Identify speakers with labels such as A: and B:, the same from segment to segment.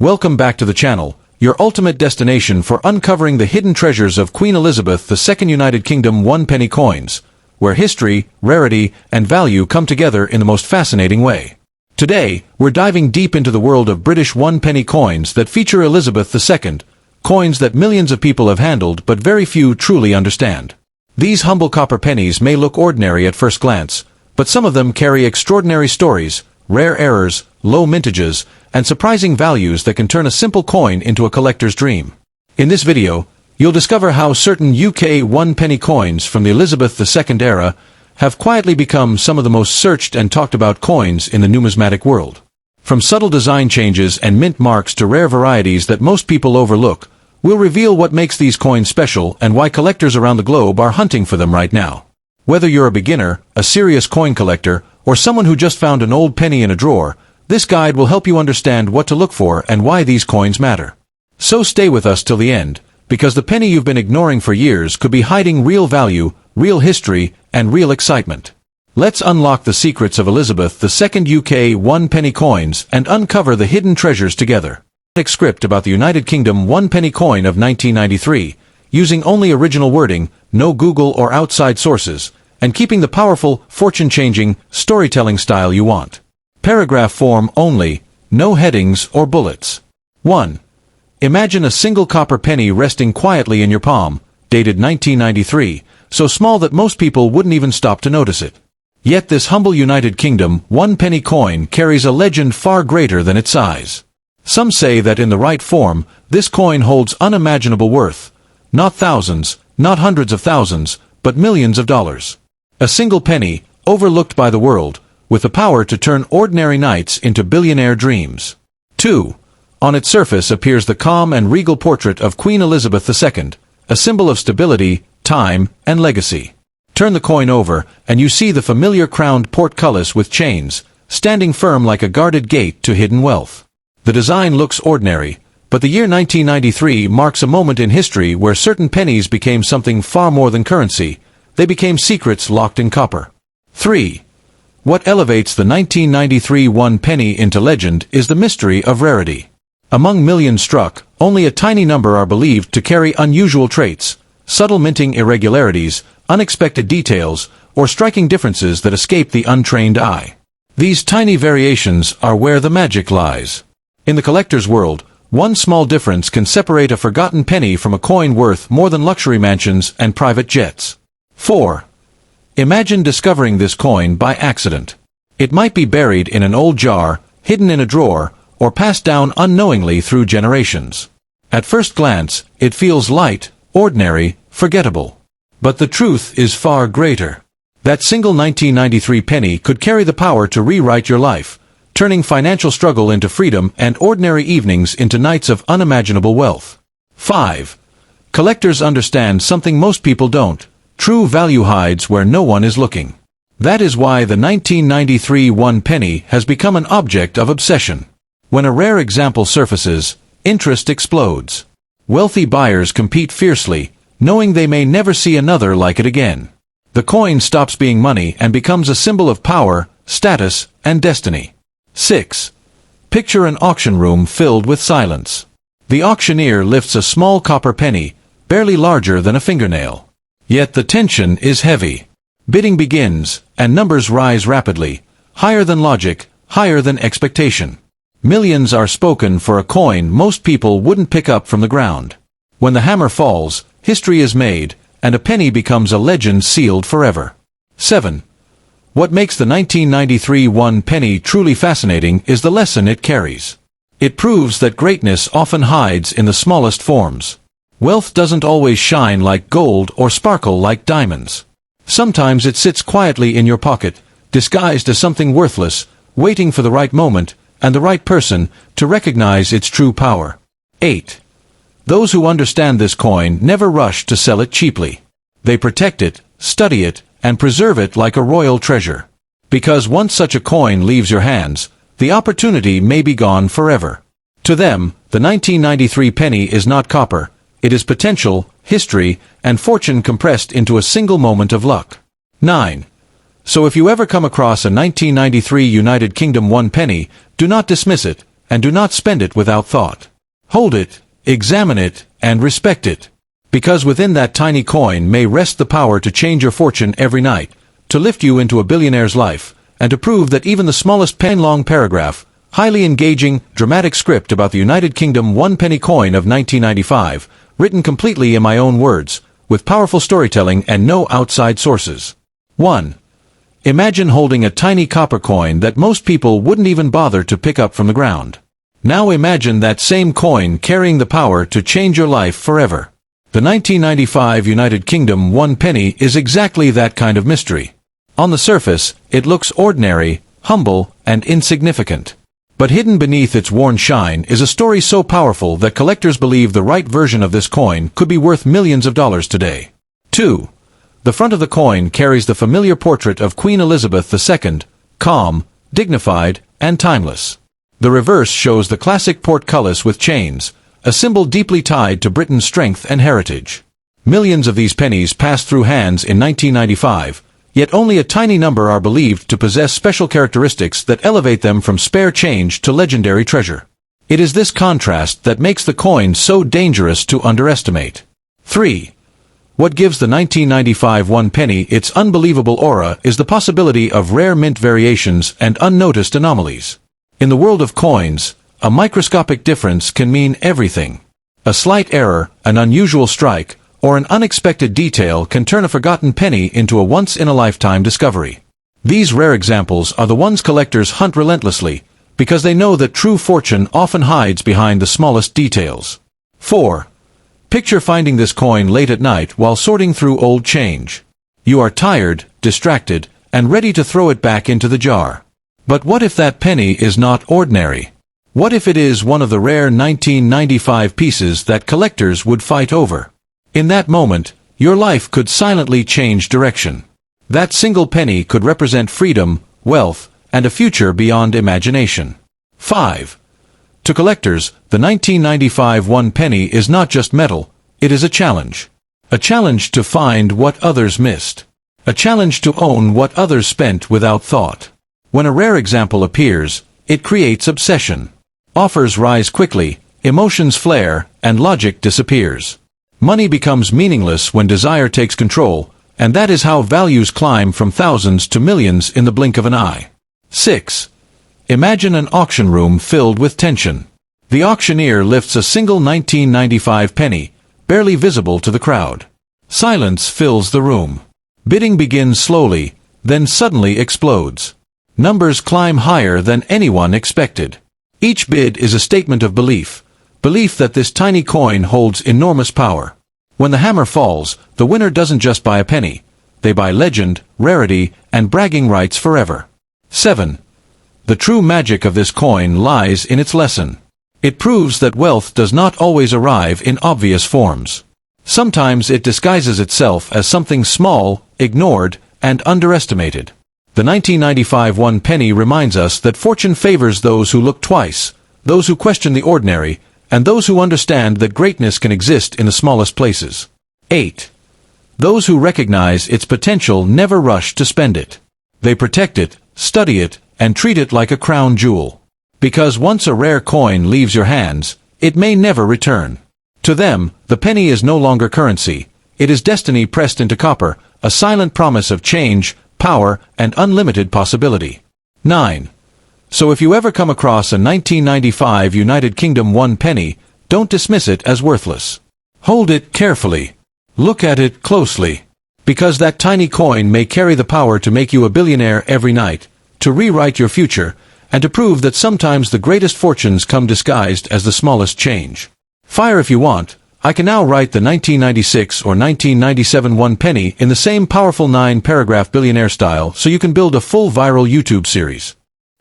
A: Welcome back to the channel, your ultimate destination for uncovering the hidden treasures of Queen Elizabeth II United Kingdom 1-penny coins, where history, rarity, and value come together in the most fascinating way. Today, we're diving deep into the world of British 1-penny coins that feature Elizabeth II, coins that millions of people have handled but very few truly understand. These humble copper pennies may look ordinary at first glance, but some of them carry extraordinary stories, rare errors, low mintages, and surprising values that can turn a simple coin into a collector's dream. In this video, you'll discover how certain UK 1-penny coins from the Elizabeth II era have quietly become some of the most searched and talked about coins in the numismatic world. From subtle design changes and mint marks to rare varieties that most people overlook, we'll reveal what makes these coins special and why collectors around the globe are hunting for them right now. Whether you're a beginner, a serious coin collector, or someone who just found an old penny in a drawer, this guide will help you understand what to look for and why these coins matter. So stay with us till the end, because the penny you've been ignoring for years could be hiding real value, real history, and real excitement. Let's unlock the secrets of Elizabeth II UK 1-penny coins and uncover the hidden treasures together. Script about the United Kingdom 1-penny coin of 1993, using only original wording, no Google or outside sources, and keeping the powerful, fortune-changing, storytelling style you want. Paragraph form only, no headings or bullets. 1. Imagine a single copper penny resting quietly in your palm, dated 1993, so small that most people wouldn't even stop to notice it. Yet this humble United Kingdom 1-penny coin carries a legend far greater than its size. Some say that in the right form, this coin holds unimaginable worth. Not thousands, not hundreds of thousands, but millions of dollars. A single penny, overlooked by the world, with the power to turn ordinary nights into billionaire dreams. 2. On its surface appears the calm and regal portrait of Queen Elizabeth II, a symbol of stability, time, and legacy. Turn the coin over, and you see the familiar crowned portcullis with chains, standing firm like a guarded gate to hidden wealth. The design looks ordinary, but the year 1993 marks a moment in history where certain pennies became something far more than currency. They became secrets locked in copper. 3. What elevates the 1993 1-penny into legend is the mystery of rarity. Among millions struck, only a tiny number are believed to carry unusual traits, subtle minting irregularities, unexpected details, or striking differences that escape the untrained eye. These tiny variations are where the magic lies. In the collector's world, one small difference can separate a forgotten penny from a coin worth more than luxury mansions and private jets. 4. Imagine discovering this coin by accident. It might be buried in an old jar, hidden in a drawer, or passed down unknowingly through generations. At first glance, it feels light, ordinary, forgettable. But the truth is far greater. That single 1993 penny could carry the power to rewrite your life, turning financial struggle into freedom and ordinary evenings into nights of unimaginable wealth. 5. Collectors understand something most people don't. True value hides where no one is looking. That is why the 1993 1-penny has become an object of obsession. When a rare example surfaces, interest explodes. Wealthy buyers compete fiercely, knowing they may never see another like it again. The coin stops being money and becomes a symbol of power, status, and destiny. 6. Picture an auction room filled with silence. The auctioneer lifts a small copper penny, barely larger than a fingernail. Yet the tension is heavy. Bidding begins, and numbers rise rapidly, higher than logic, higher than expectation. Millions are spoken for a coin most people wouldn't pick up from the ground. When the hammer falls, history is made, and a penny becomes a legend sealed forever. 7. What makes the 1993 1-penny truly fascinating is the lesson it carries. It proves that greatness often hides in the smallest forms. Wealth doesn't always shine like gold or sparkle like diamonds. Sometimes it sits quietly in your pocket, disguised as something worthless, waiting for the right moment and the right person to recognize its true power. 8. Those who understand this coin never rush to sell it cheaply. They protect it, study it, and preserve it like a royal treasure. Because once such a coin leaves your hands, the opportunity may be gone forever. To them, the 1993 penny is not copper. It is potential, history, and fortune compressed into a single moment of luck. 9. So if you ever come across a 1993 United Kingdom 1-penny, do not dismiss it, and do not spend it without thought. Hold it, examine it, and respect it. Because within that tiny coin may rest the power to change your fortune every night, to lift you into a billionaire's life, and to prove that even the smallest pen-long paragraph, highly engaging, dramatic script about the United Kingdom 1-penny coin of 1995, written completely in my own words, with powerful storytelling and no outside sources. 1. Imagine holding a tiny copper coin that most people wouldn't even bother to pick up from the ground. Now imagine that same coin carrying the power to change your life forever. The 1995 United Kingdom 1-penny is exactly that kind of mystery. On the surface, it looks ordinary, humble, and insignificant. But hidden beneath its worn shine is a story so powerful that collectors believe the right version of this coin could be worth millions of dollars today. 2. The front of the coin carries the familiar portrait of Queen Elizabeth II, calm, dignified, and timeless. The reverse shows the classic portcullis with chains, a symbol deeply tied to Britain's strength and heritage. Millions of these pennies passed through hands in 1995, yet only a tiny number are believed to possess special characteristics that elevate them from spare change to legendary treasure. It is this contrast that makes the coin so dangerous to underestimate. 3. What gives the 1995 1-penny its unbelievable aura is the possibility of rare mint variations and unnoticed anomalies. In the world of coins, a microscopic difference can mean everything. A slight error, an unusual strike, or an unexpected detail can turn a forgotten penny into a once-in-a-lifetime discovery. These rare examples are the ones collectors hunt relentlessly, because they know that true fortune often hides behind the smallest details. 4. Picture finding this coin late at night while sorting through old change. You are tired, distracted, and ready to throw it back into the jar. But what if that penny is not ordinary? What if it is one of the rare 1995 pieces that collectors would fight over? In that moment, your life could silently change direction. That single penny could represent freedom, wealth, and a future beyond imagination. 5. To collectors, the 1995 1-penny is not just metal, it is a challenge. A challenge to find what others missed. A challenge to own what others spent without thought. When a rare example appears, it creates obsession. Offers rise quickly, emotions flare, and logic disappears. Money becomes meaningless when desire takes control, and that is how values climb from thousands to millions in the blink of an eye. 6. Imagine an auction room filled with tension. The auctioneer lifts a single 1995 penny, barely visible to the crowd. Silence fills the room. Bidding begins slowly, then suddenly explodes. Numbers climb higher than anyone expected. Each bid is a statement of belief that this tiny coin holds enormous power. When the hammer falls, the winner doesn't just buy a penny. They buy legend, rarity, and bragging rights forever. 7. The true magic of this coin lies in its lesson. It proves that wealth does not always arrive in obvious forms. Sometimes it disguises itself as something small, ignored, and underestimated. The 1995 1-penny reminds us that fortune favors those who look twice, those who question the ordinary, and those who understand that greatness can exist in the smallest places. 8. Those who recognize its potential never rush to spend it. They protect it, study it, and treat it like a crown jewel. Because once a rare coin leaves your hands, it may never return. To them, the penny is no longer currency. It is destiny pressed into copper, a silent promise of change, power, and unlimited possibility. 9. So if you ever come across a 1995 United Kingdom 1-penny, don't dismiss it as worthless. Hold it carefully. Look at it closely. Because that tiny coin may carry the power to make you a billionaire every night, to rewrite your future, and to prove that sometimes the greatest fortunes come disguised as the smallest change. Fire if you want. I can now write the 1996 or 1997 1-penny in the same powerful 9-paragraph billionaire style so you can build a full viral YouTube series.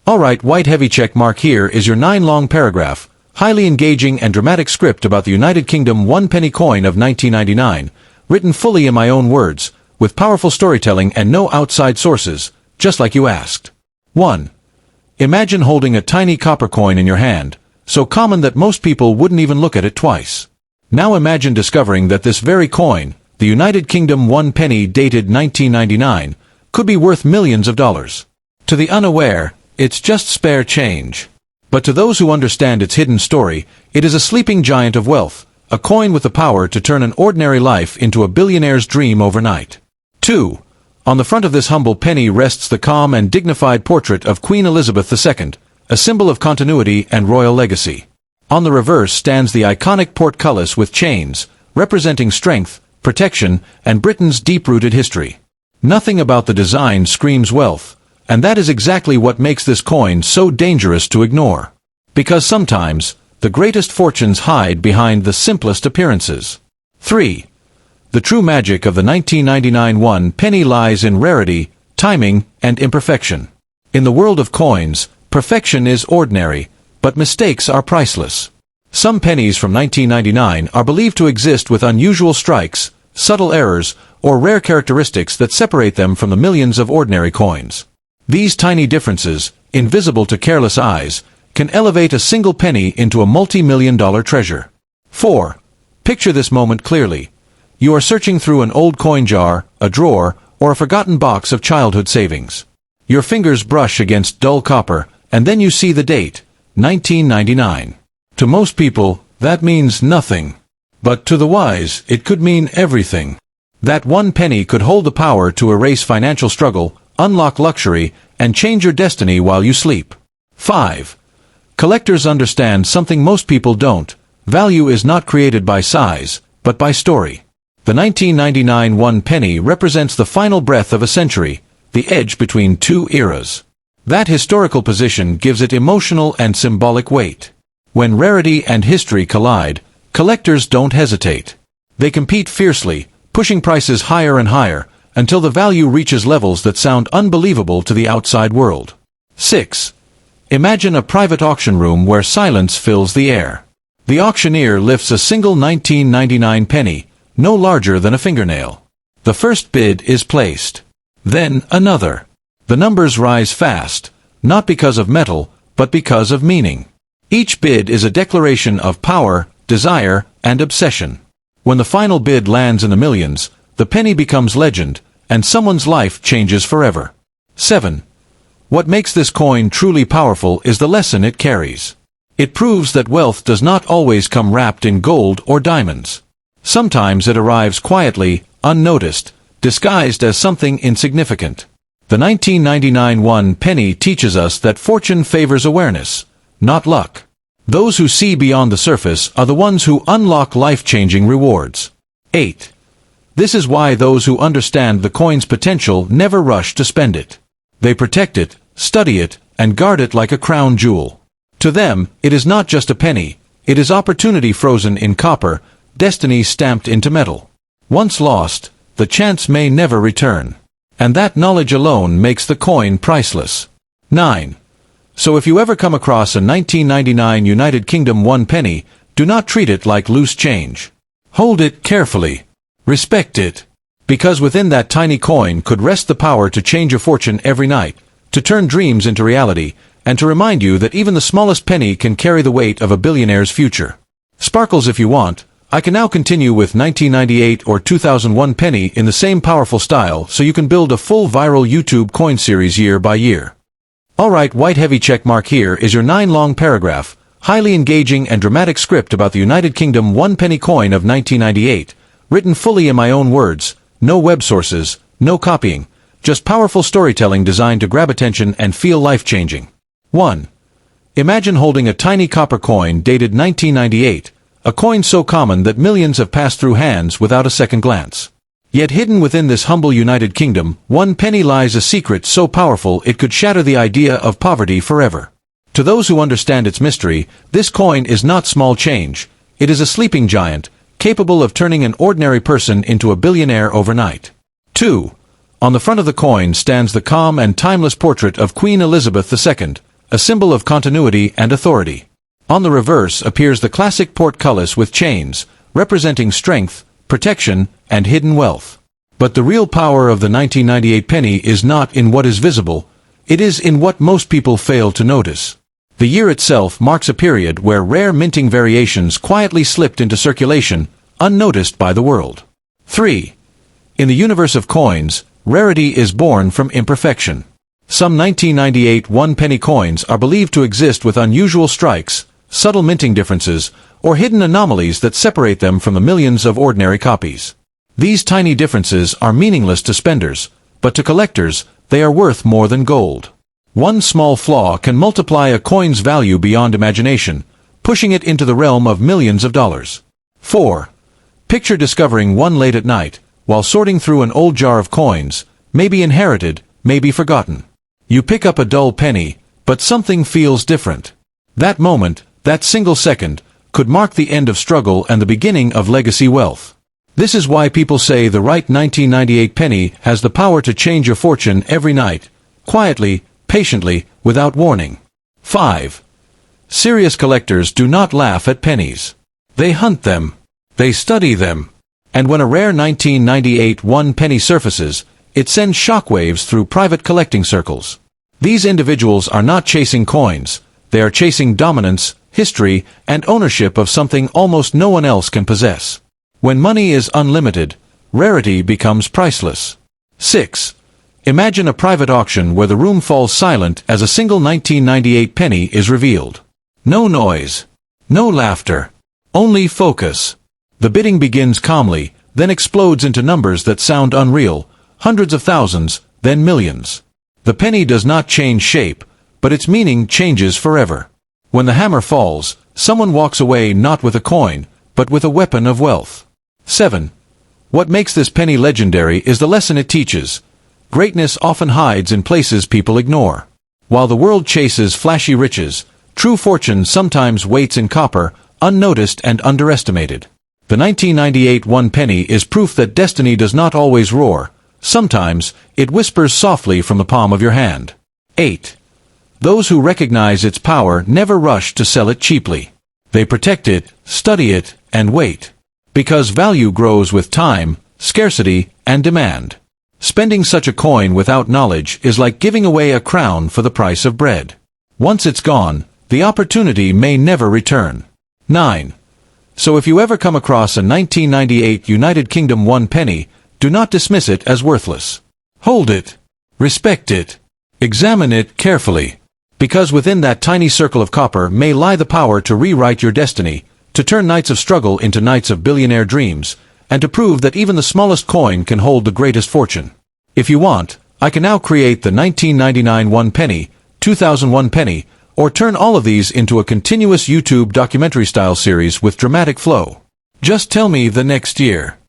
A: Alright, white heavy check mark. Here is your 9-long paragraph, highly engaging and dramatic script about the United Kingdom 1-penny coin of 1999, written fully in my own words, with powerful storytelling and no outside sources, just like you asked. 1. Imagine holding a tiny copper coin in your hand, so common that most people wouldn't even look at it twice. Now imagine discovering that this very coin, the United Kingdom 1-penny dated 1999, could be worth millions of dollars. To the unaware, it's just spare change. But to those who understand its hidden story, it is a sleeping giant of wealth, a coin with the power to turn an ordinary life into a billionaire's dream overnight. 2. On the front of this humble penny rests the calm and dignified portrait of Queen Elizabeth II, a symbol of continuity and royal legacy. On the reverse stands the iconic portcullis with chains, representing strength, protection, and Britain's deep-rooted history. Nothing about the design screams wealth, and that is exactly what makes this coin so dangerous to ignore. Because sometimes, the greatest fortunes hide behind the simplest appearances. 3. The true magic of the 1999 one penny lies in rarity, timing, and imperfection. In the world of coins, perfection is ordinary, but mistakes are priceless. Some pennies from 1999 are believed to exist with unusual strikes, subtle errors, or rare characteristics that separate them from the millions of ordinary coins. These tiny differences, invisible to careless eyes, can elevate a single penny into a multi-million-dollar treasure. 4. Picture this moment clearly. You are searching through an old coin jar, a drawer, or a forgotten box of childhood savings. Your fingers brush against dull copper, and then you see the date, 1999. To most people, that means nothing. But to the wise, it could mean everything. That one penny could hold the power to erase financial struggle, unlock luxury, and change your destiny while you sleep. 5. Collectors understand something most people don't. Value is not created by size, but by story. The 1999 one penny represents the final breath of a century, the edge between two eras. That historical position gives it emotional and symbolic weight. When rarity and history collide, collectors don't hesitate. They compete fiercely, pushing prices higher and higher, until the value reaches levels that sound unbelievable to the outside world. 6. Imagine a private auction room where silence fills the air. The auctioneer lifts a single 1999 penny, no larger than a fingernail. The first bid is placed. Then another. The numbers rise fast, not because of metal, but because of meaning. Each bid is a declaration of power, desire, and obsession. When the final bid lands in the millions, the penny becomes legend, and someone's life changes forever. 7. What makes this coin truly powerful is the lesson it carries. It proves that wealth does not always come wrapped in gold or diamonds. Sometimes it arrives quietly, unnoticed, disguised as something insignificant. The 1999 one penny teaches us that fortune favors awareness, not luck. Those who see beyond the surface are the ones who unlock life-changing rewards. 8. This is why those who understand the coin's potential never rush to spend it. They protect it, study it, and guard it like a crown jewel. To them, it is not just a penny, it is opportunity frozen in copper, destiny stamped into metal. Once lost, the chance may never return. And that knowledge alone makes the coin priceless. 9. So if you ever come across a 1999 United Kingdom one penny, do not treat it like loose change. Hold it carefully. Respect it. Because within that tiny coin could rest the power to change your fortune every night, to turn dreams into reality, and to remind you that even the smallest penny can carry the weight of a billionaire's future. Sparkles if you want. I can now continue with 1998 or 2001 penny in the same powerful style so you can build a full viral YouTube coin series year by year. Alright, white heavy check mark. Here is your 9-long paragraph, highly engaging and dramatic script about the United Kingdom one penny coin of 1998, written fully in my own words, no web sources, no copying, just powerful storytelling designed to grab attention and feel life-changing. 1. Imagine holding a tiny copper coin dated 1998, a coin so common that millions have passed through hands without a second glance. Yet hidden within this humble United Kingdom, one penny lies a secret so powerful it could shatter the idea of poverty forever. To those who understand its mystery, this coin is not small change. It is a sleeping giant, capable of turning an ordinary person into a billionaire overnight. 2. On the front of the coin stands the calm and timeless portrait of Queen Elizabeth II, a symbol of continuity and authority. On the reverse appears the classic portcullis with chains, representing strength, protection, and hidden wealth. But the real power of the 1998 penny is not in what is visible, it is in what most people fail to notice. The year itself marks a period where rare minting variations quietly slipped into circulation, unnoticed by the world. 3. In the universe of coins, rarity is born from imperfection. Some 1998 one-penny coins are believed to exist with unusual strikes, subtle minting differences, or hidden anomalies that separate them from the millions of ordinary copies. These tiny differences are meaningless to spenders, but to collectors, they are worth more than gold. One small flaw can multiply a coin's value beyond imagination, pushing it into the realm of millions of dollars. 4. Picture discovering one late at night, while sorting through an old jar of coins, maybe inherited, maybe forgotten. You pick up a dull penny, but something feels different. That moment, that single second, could mark the end of struggle and the beginning of legacy wealth. This is why people say the right 1998 penny has the power to change your fortune every night, quietly, patiently, without warning. 5. Serious collectors do not laugh at pennies. They hunt them. They study them. And when a rare 1998 one-penny surfaces, it sends shockwaves through private collecting circles. These individuals are not chasing coins. They are chasing dominance, history, and ownership of something almost no one else can possess. When money is unlimited, rarity becomes priceless. 6. Imagine a private auction where the room falls silent as a single 1998 penny is revealed. No noise. No laughter. Only focus. The bidding begins calmly, then explodes into numbers that sound unreal, hundreds of thousands, then millions. The penny does not change shape, but its meaning changes forever. When the hammer falls, someone walks away not with a coin, but with a weapon of wealth. 7. What makes this penny legendary is the lesson it teaches. Greatness often hides in places people ignore. While the world chases flashy riches, true fortune sometimes waits in copper, unnoticed and underestimated. The 1998 one penny is proof that destiny does not always roar. Sometimes, it whispers softly from the palm of your hand. 8. Those who recognize its power never rush to sell it cheaply. They protect it, study it, and wait. Because value grows with time, scarcity, and demand. Spending such a coin without knowledge is like giving away a crown for the price of bread. Once it's gone, the opportunity may never return. 9. So if you ever come across a 1998 United Kingdom one penny, do not dismiss it as worthless. Hold it. Respect it. Examine it carefully. Because within that tiny circle of copper may lie the power to rewrite your destiny, to turn nights of struggle into nights of billionaire dreams, and to prove that even the smallest coin can hold the greatest fortune. If you want, I can now create the 1999 one penny, 2001 penny, or turn all of these into a continuous YouTube documentary-style series with dramatic flow. Just tell me the next year.